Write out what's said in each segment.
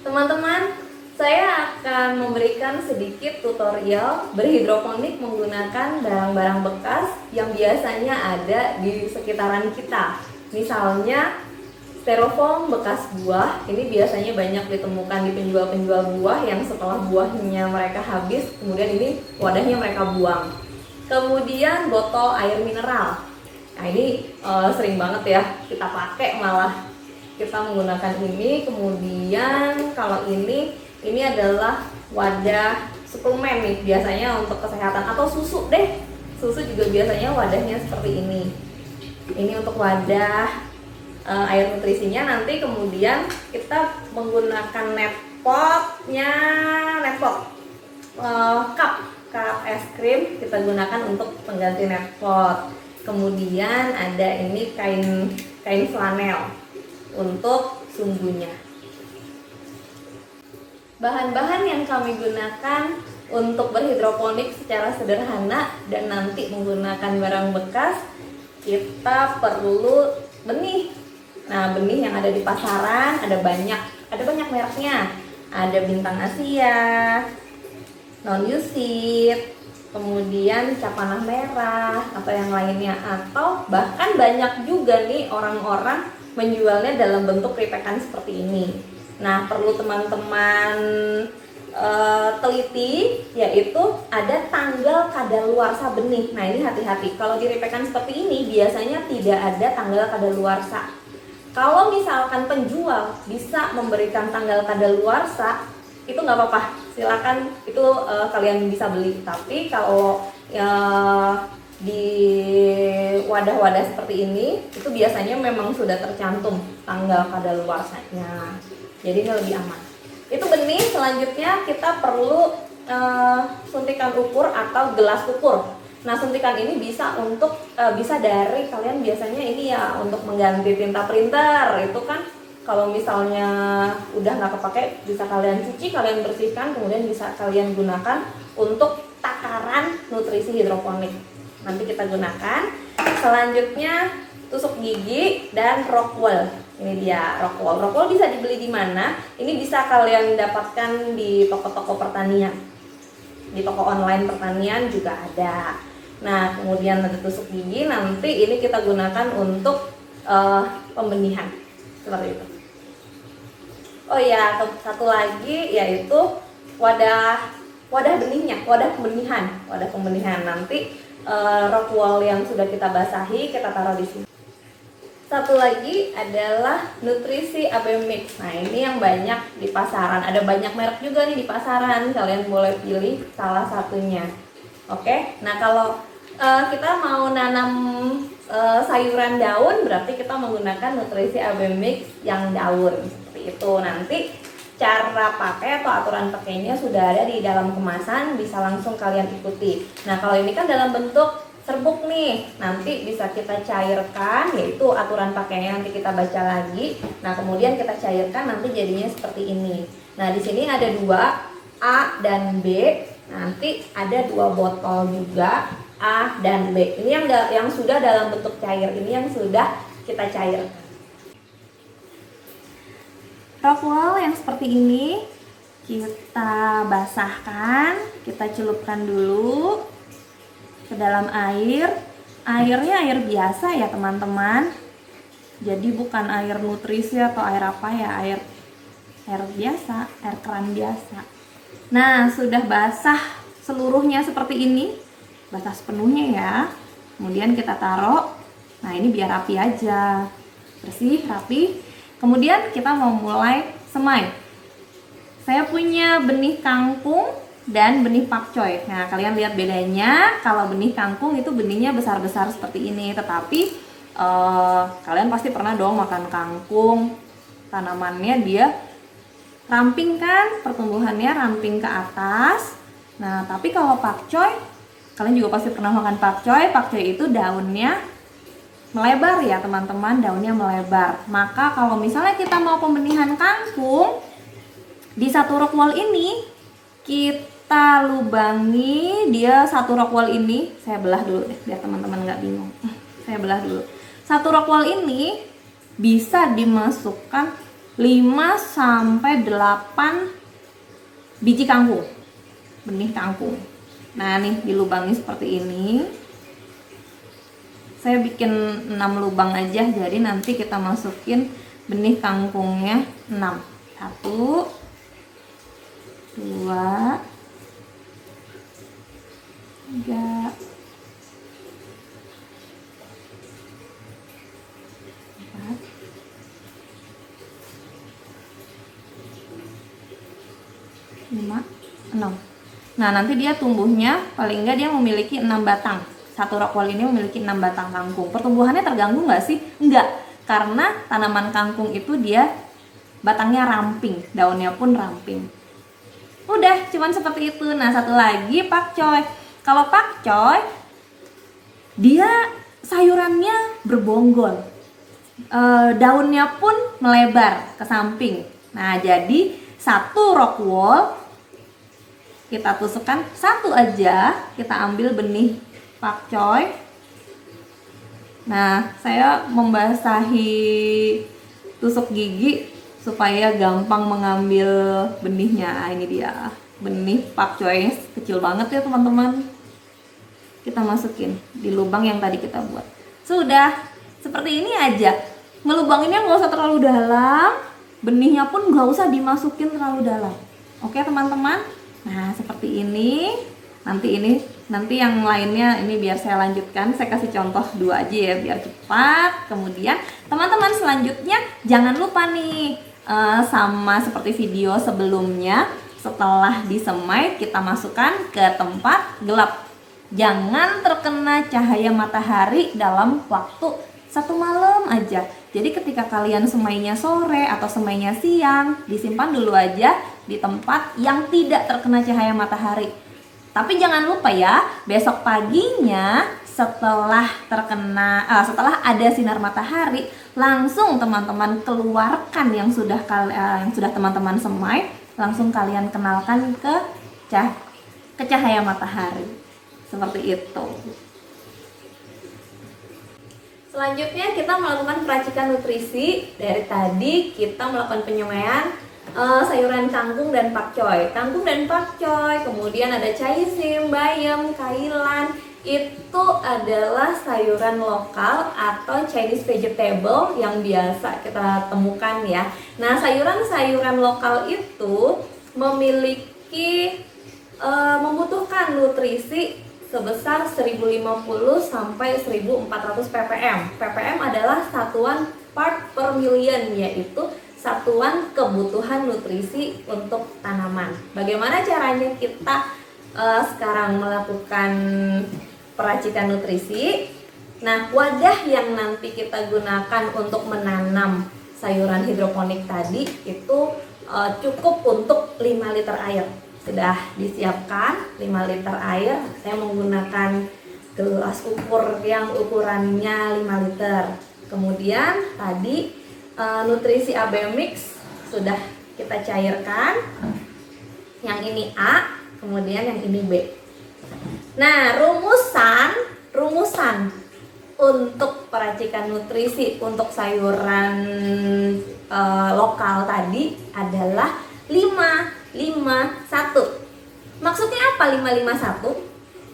Teman-teman, saya akan memberikan sedikit tutorial berhidroponik menggunakan barang-barang bekas yang biasanya ada di sekitaran kita. Misalnya styrofoam bekas buah, ini biasanya banyak ditemukan di penjual-penjual buah yang setelah buahnya mereka habis, kemudian ini wadahnya mereka buang. Kemudian botol air mineral. Nah ini sering banget ya kita pakai, malah kita menggunakan ini. Kemudian kalau ini adalah wadah suplemen nih, biasanya untuk kesehatan, atau susu deh. Susu juga biasanya wadahnya seperti ini. Ini untuk wadah air nutrisinya. Nanti kemudian kita menggunakan netpot cup es krim kita gunakan untuk pengganti netpot. Kemudian ada ini kain flanel untuk sumbunya. Bahan-bahan yang kami gunakan untuk berhidroponik secara sederhana dan nanti menggunakan barang bekas, kita perlu benih. Nah, benih yang ada di pasaran ada banyak mereknya. Ada Bintang Asia, Non-Yusit, kemudian cap panah merah atau yang lainnya, atau bahkan banyak juga nih orang-orang menjualnya dalam bentuk ripekan seperti ini. Nah, perlu teman-teman teliti, yaitu ada tanggal kadaluarsa benih. Nah, ini hati-hati, kalau di ripekan seperti ini biasanya tidak ada tanggal kadaluarsa. Kalau misalkan penjual bisa memberikan tanggal kadaluarsa, itu nggak apa-apa, silakan, itu kalian bisa beli. Tapi kalau di wadah-wadah seperti ini, itu biasanya memang sudah tercantum tanggal kadaluarsanya, jadi ini lebih aman. Itu benih. Selanjutnya kita perlu suntikan ukur atau gelas ukur. Nah, suntikan ini bisa bisa dari kalian biasanya ini ya untuk mengganti tinta printer. Itu kan kalau misalnya udah nggak kepake, bisa kalian cuci, kalian bersihkan, kemudian bisa kalian gunakan untuk takaran nutrisi hidroponik. Nanti kita gunakan. Selanjutnya tusuk gigi dan rockwool. Ini dia rockwool. Rockwool bisa dibeli di mana? Ini bisa kalian dapatkan di toko-toko pertanian. Di toko online pertanian juga ada. Nah, kemudian ada tusuk gigi. Nanti ini kita gunakan untuk pembenihan seperti itu. Oh ya, satu lagi yaitu wadah benihnya, wadah pembenihan. Nanti rockwool yang sudah kita basahi kita taruh di sini. Satu lagi adalah nutrisi AB Mix. Nah, ini yang banyak di pasaran. Ada banyak merek juga nih di pasaran. Kalian boleh pilih salah satunya. Oke. Nah, kalau kita mau nanam sayuran daun, berarti kita menggunakan nutrisi AB Mix yang daun seperti itu. Nanti cara pakai atau aturan pakainya sudah ada di dalam kemasan, bisa langsung kalian ikuti. Nah, kalau ini kan dalam bentuk serbuk nih, nanti bisa kita cairkan, yaitu aturan pakainya nanti kita baca lagi. Nah, kemudian kita cairkan, nanti jadinya seperti ini. Nah, di sini ada dua, A dan B. Nanti ada dua botol juga, A dan B. Ini yang sudah dalam bentuk cair, ini yang sudah kita cairkan. Rockwool yang seperti ini kita basahkan, kita celupkan dulu ke dalam air. Airnya air biasa ya teman-teman, jadi bukan air nutrisi atau air apa ya, air biasa, air keran biasa. Nah, sudah basah seluruhnya seperti ini, basah sepenuhnya ya. Kemudian kita taruh. Nah, ini biar rapi aja, bersih, rapi. Kemudian kita mau mulai semai. Saya punya benih kangkung dan benih pakcoy. Nah, kalian lihat bedanya. Kalau benih kangkung itu benihnya besar-besar seperti ini, tetapi kalian pasti pernah dong makan kangkung. Tanamannya dia ramping kan, pertumbuhannya ramping ke atas. Nah, tapi kalau pakcoy, kalian juga pasti pernah makan pakcoy. Pakcoy itu daunnya melebar ya teman-teman, daunnya melebar. Maka kalau misalnya kita mau pembenihan kangkung, di satu rockwool ini kita lubangi dia, satu rockwool ini saya belah dulu deh biar teman-teman nggak bingung. Saya belah dulu. Satu rockwool ini bisa dimasukkan 5 sampai 8 biji kangkung, benih kangkung. Nah nih dilubangi seperti ini. Saya bikin 6 lubang aja, jadi nanti kita masukin benih kangkungnya 6. 1, 2, 3, 4, 5, 6. Nah nanti dia tumbuhnya paling enggak dia memiliki 6 batang. Satu rockwool ini memiliki 6 batang kangkung. Pertumbuhannya terganggu nggak sih? Enggak, karena tanaman kangkung itu dia batangnya ramping, daunnya pun ramping. Udah, cuman seperti itu. Nah satu lagi pakcoy. Kalau pakcoy, dia sayurannya berbonggol, daunnya pun melebar ke samping. Nah jadi satu rockwool kita tusukkan satu aja, kita ambil benih pakcoy. Nah, saya membasahi tusuk gigi supaya gampang mengambil benihnya. Ini dia, benih pakcoy kecil banget ya teman-teman. Kita masukin di lubang yang tadi kita buat. Sudah, seperti ini aja. Ngelubanginnya nggak usah terlalu dalam, benihnya pun nggak usah dimasukin terlalu dalam. Oke teman-teman. Nah, seperti ini. Nanti yang lainnya ini biar saya lanjutkan, saya kasih contoh 2 aja ya biar cepat. Kemudian teman-teman selanjutnya jangan lupa nih sama seperti video sebelumnya, setelah disemai kita masukkan ke tempat gelap. Jangan terkena cahaya matahari dalam waktu 1 malam aja. Jadi ketika kalian semainya sore atau semainya siang, disimpan dulu aja di tempat yang tidak terkena cahaya matahari. Tapi jangan lupa ya, besok paginya setelah ada sinar matahari, langsung teman-teman keluarkan yang sudah teman-teman semai, langsung kalian kenalkan ke cahaya matahari. Seperti itu. Selanjutnya kita melakukan peracikan nutrisi. Dari tadi kita melakukan penyemaian sayuran kangkung dan pakcoy. Kangkung dan pakcoy, kemudian ada caisem, bayam, kailan. Itu adalah sayuran lokal atau Chinese vegetable yang biasa kita temukan ya. Nah, sayuran-sayuran lokal itu membutuhkan nutrisi sebesar 1050 sampai 1400 ppm. ppm adalah satuan part per million, yaitu satuan kebutuhan nutrisi untuk tanaman. Bagaimana caranya kita sekarang melakukan peracikan nutrisi? Nah, wadah yang nanti kita gunakan untuk menanam sayuran hidroponik tadi itu cukup untuk 5 liter air. Sudah disiapkan 5 liter air. Saya menggunakan gelas ukur yang ukurannya 5 liter. Kemudian tadi nutrisi AB mix sudah kita cairkan. Yang ini A, kemudian yang ini B. Nah, rumusan untuk peracikan nutrisi untuk sayuran lokal tadi adalah 551. Maksudnya apa 551?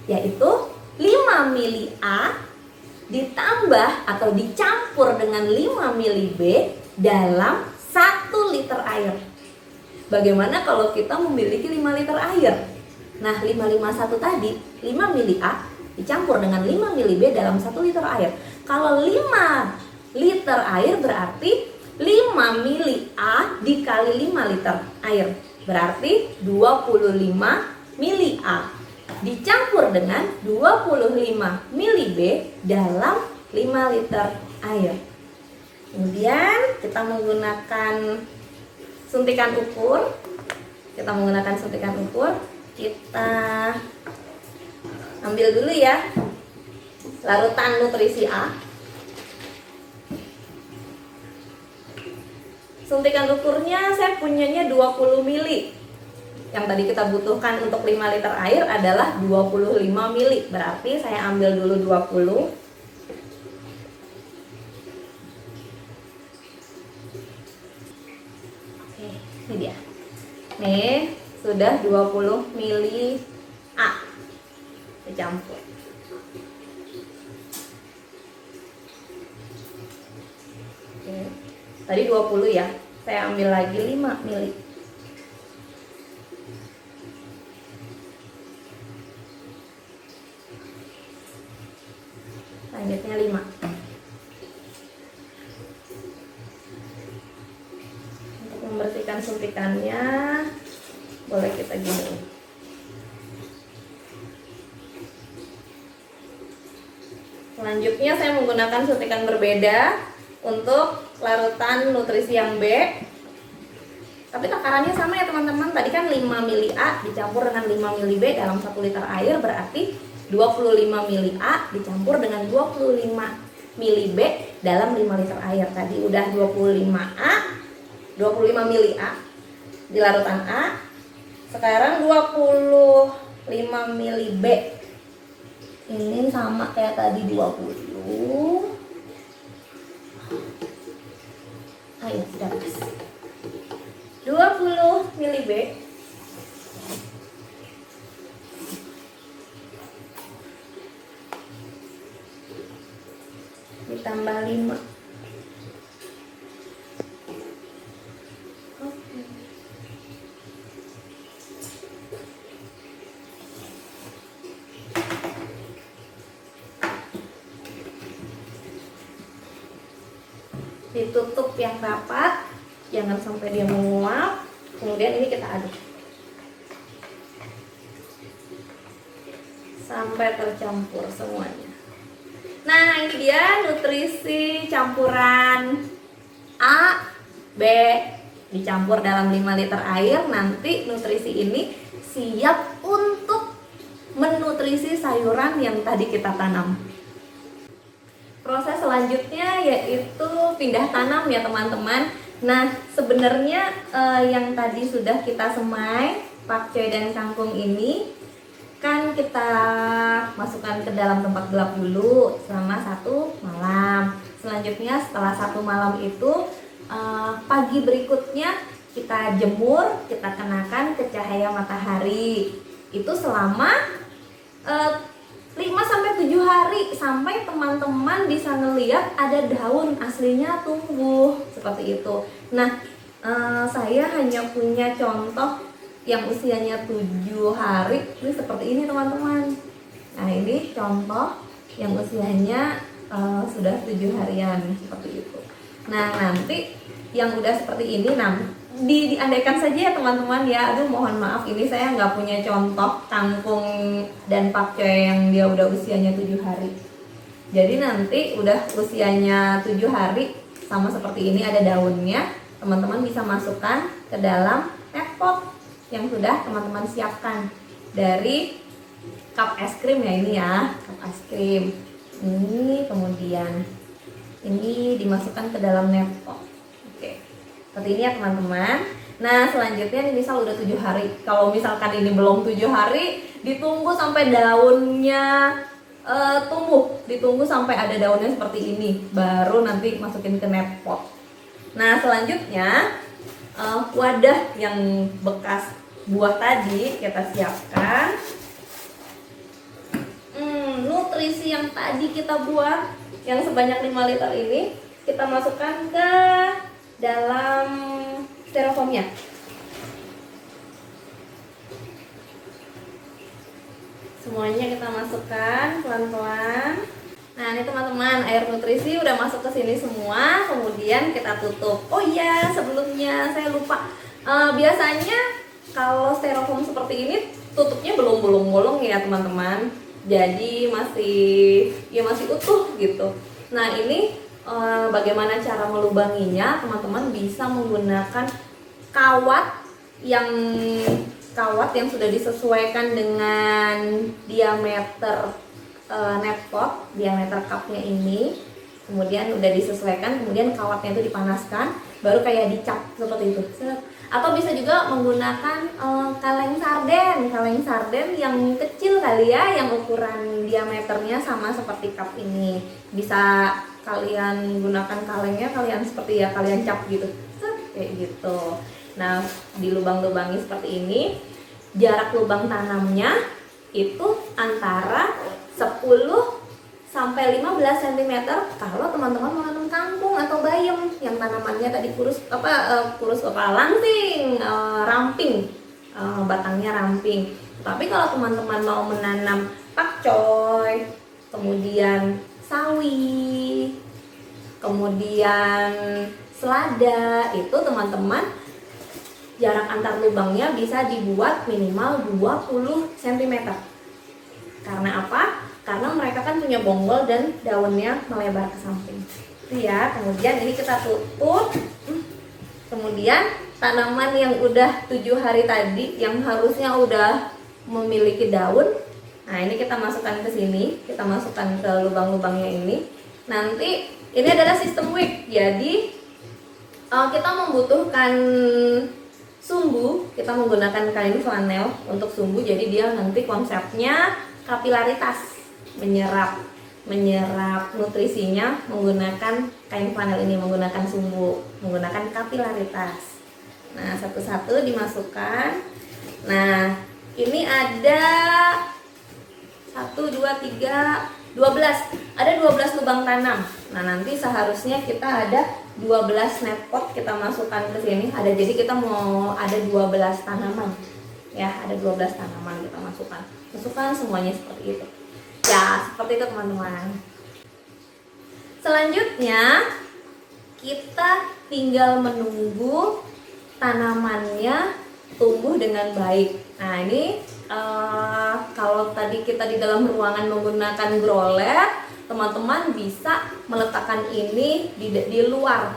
Yaitu 5 mili A ditambah atau dicampur dengan 5 mili B dalam 1 liter air. Bagaimana kalau kita memiliki 5 liter air? Nah, 551 tadi, 5 mili A dicampur dengan 5 mili B dalam 1 liter air. Kalau 5 liter air berarti 5 mili A dikali 5 liter air. Berarti 25 mili A dicampur dengan 25 mili B dalam 5 liter air. Kemudian kita menggunakan suntikan ukur. Kita ambil dulu ya larutan nutrisi A. Suntikan ukurnya saya punyanya 20 mili. Yang tadi kita butuhkan untuk 5 liter air adalah 25 mili. Berarti saya ambil dulu 20. Ini dia. Nih, sudah 20 mili A dicampur. Oke. Tadi 20 ya. Saya ambil lagi 5 mili. Selanjutnya 5. Untuk membersihkan suntikannya, boleh kita gini. Selanjutnya saya menggunakan suntikan berbeda untuk larutan nutrisi yang B. Tapi takarannya sama ya teman-teman. Tadi kan 5 mili A dicampur dengan 5 mili B dalam 1 liter air, berarti 25 mili A dicampur dengan 25 mili B dalam 5 liter air. Tadi udah 25 mili A di larutan A. Sekarang 25 mili B. Ini sama kayak tadi 20. Ayo, sudah pas. 20 mili B. Ditambah 5. Oke. Ditutup yang rapat, jangan sampai dia menguap. Kemudian ini kita aduk sampai tercampur semuanya. Nah, ini dia nutrisi campuran A, B dicampur dalam 5 liter air. Nanti nutrisi ini siap untuk menutrisi sayuran yang tadi kita tanam. Proses selanjutnya yaitu pindah tanam ya teman-teman. Nah, sebenarnya yang tadi sudah kita semai, pakcoy dan kangkung ini kan kita masukkan ke dalam tempat gelap dulu selama 1 malam. Selanjutnya setelah 1 malam itu pagi berikutnya kita jemur, kita kenakan ke cahaya matahari. Itu selama 5-7 hari sampai teman-teman bisa ngelihat ada daun aslinya tumbuh seperti itu. Nah, saya hanya punya contoh yang usianya 7 hari ini seperti ini teman-teman. Nah, ini contoh yang usianya sudah 7 harian seperti itu. Nah, nanti yang udah seperti ini, diandaikan saja ya teman-teman ya. Aduh, mohon maaf, ini saya nggak punya contoh kangkung dan pakcoy yang dia udah usianya 7 hari. Jadi nanti udah usianya 7 hari sama seperti ini, ada daunnya. Teman-teman bisa masukkan ke dalam teh pot yang sudah teman-teman siapkan dari cup es krim ya, ini ya, cup es krim. Ini kemudian ini dimasukkan ke dalam nepot. Oke. Seperti ini ya teman-teman. Nah, selanjutnya ini misal udah 7 hari. Kalau misalkan ini belum 7 hari, ditunggu sampai daunnya tumbuh. Ditunggu sampai ada daunnya seperti ini, baru nanti masukin ke nepot. Nah, selanjutnya wadah yang bekas buah tadi kita siapkan. Nutrisi yang tadi kita buat yang sebanyak 5 liter ini kita masukkan ke dalam styrofoamnya. Semuanya kita masukkan pelan-pelan. Nah, ini teman-teman, air nutrisi udah masuk ke sini semua. Kemudian kita tutup. Oh iya, sebelumnya saya lupa. Biasanya kalau styrofoam seperti ini tutupnya belum bolong-bolong ya teman-teman. Jadi masih utuh gitu. Nah, ini bagaimana cara melubanginya? Teman-teman bisa menggunakan kawat yang sudah disesuaikan dengan diameter nepot, diameter cupnya ini. Kemudian udah disesuaikan, kemudian kawatnya itu dipanaskan, baru kayak dicap seperti itu. Atau bisa juga menggunakan kaleng sarden yang kecil kali ya, yang ukuran diameternya sama seperti cup ini. Bisa kalian gunakan kalengnya, kalian seperti ya kalian cap gitu, kayak gitu. Nah, di lubang-lubangi seperti ini, jarak lubang tanamnya itu antara 10 sampai 15 cm kalau teman-teman mau nanam kangkung atau bayam yang tanamannya tadi kurus langsing, ramping, batangnya ramping. Tapi kalau teman-teman mau menanam pakcoy, kemudian sawi, kemudian selada, itu teman-teman jarak antar lubangnya bisa dibuat minimal 20 cm. Karena apa? Karena mereka kan punya bonggol dan daunnya melebar ke samping. Itu ya. Kemudian ini kita tutup. Kemudian tanaman yang udah 7 hari tadi, yang harusnya udah memiliki daun, nah ini kita masukkan ke sini, kita masukkan ke lubang-lubangnya ini. Nanti ini adalah sistem wick. Jadi kita membutuhkan sumbu, kita menggunakan kain flanel untuk sumbu. Jadi dia nanti konsepnya kapilaritas, menyerap nutrisinya menggunakan kain flanel ini, menggunakan sumbu, menggunakan kapilaritas. Nah, satu-satu dimasukkan. Nah, ini ada 1, 2, 3, 12. Ada 12 lubang tanam. Nah, nanti seharusnya kita ada 12 net pot kita masukkan ke sini. Jadi kita mau ada 12 tanaman. Ya, ada 12 tanaman kita masukkan. Masukkan semuanya seperti itu. Ya, seperti itu teman-teman. Selanjutnya kita tinggal menunggu tanamannya tumbuh dengan baik. Nah, ini kalau tadi kita di dalam ruangan menggunakan growler, teman-teman bisa meletakkan ini di luar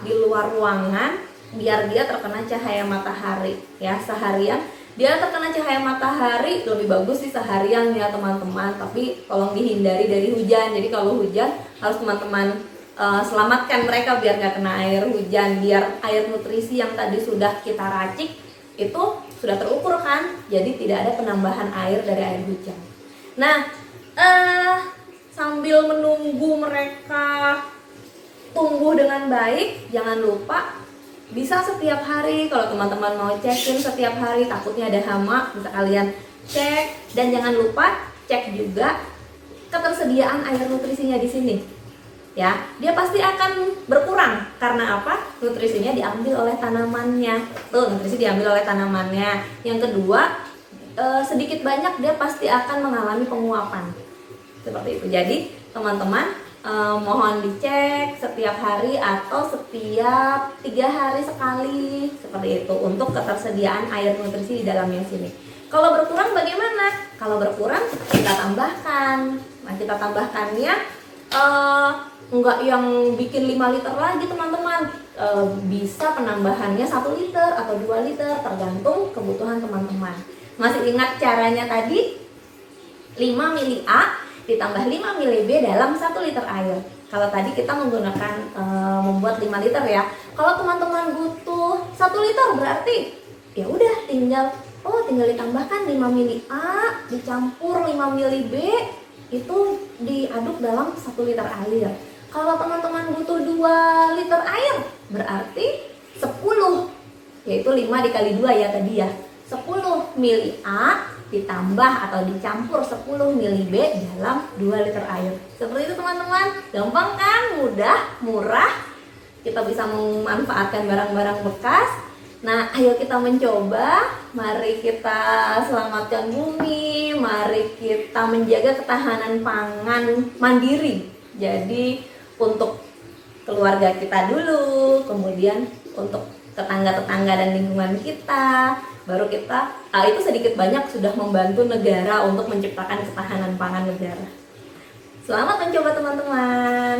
ruangan biar dia terkena cahaya matahari. Ya, seharian dia terkena cahaya matahari, lebih bagus sih seharian ya teman-teman, tapi tolong dihindari dari hujan. Jadi kalau hujan harus teman-teman selamatkan mereka biar nggak kena air hujan, biar air nutrisi yang tadi sudah kita racik itu sudah terukur kan, jadi tidak ada penambahan air dari air hujan. Nah, sambil menunggu mereka tumbuh dengan baik, jangan lupa bisa setiap hari. Kalau teman-teman mau cekin setiap hari, takutnya ada hama, bisa kalian cek. Dan jangan lupa cek juga ketersediaan air nutrisinya di sini. Ya, dia pasti akan berkurang. Karena apa? Nutrisinya diambil oleh tanamannya. Tuh, nutrisi diambil oleh tanamannya. Yang kedua, sedikit banyak dia pasti akan mengalami penguapan. Seperti itu. Jadi, teman-teman mohon dicek setiap hari atau setiap 3 hari sekali, seperti itu, untuk ketersediaan air nutrisi di dalamnya sini. Kalau berkurang bagaimana? Kalau berkurang kita tambahkan. Nah, kita tambahkannya enggak yang bikin 5 liter lagi teman-teman. Bisa penambahannya 1 liter atau 2 liter tergantung kebutuhan teman-teman. Masih ingat caranya tadi? 5 mili A ditambah 5 mili B dalam 1 liter air. Kalau tadi kita menggunakan membuat 5 liter ya. Kalau teman-teman butuh 1 liter berarti ya udah tinggal ditambahkan 5 mili A dicampur 5 mili B, itu diaduk dalam 1 liter air. Kalau teman-teman butuh 2 liter air berarti 10, yaitu 5 dikali 2 ya tadi ya. 10 mili A ditambah atau dicampur 10 mili B dalam 2 liter air. Seperti itu teman-teman. Gampang kan? Mudah, murah. Kita bisa memanfaatkan barang-barang bekas. Nah, ayo kita mencoba. Mari kita selamatkan bumi. Mari kita menjaga ketahanan pangan mandiri. Jadi untuk keluarga kita dulu, kemudian untuk tetangga-tetangga dan lingkungan kita, baru kita itu sedikit banyak sudah membantu negara untuk menciptakan ketahanan pangan negara. Selamat mencoba teman-teman.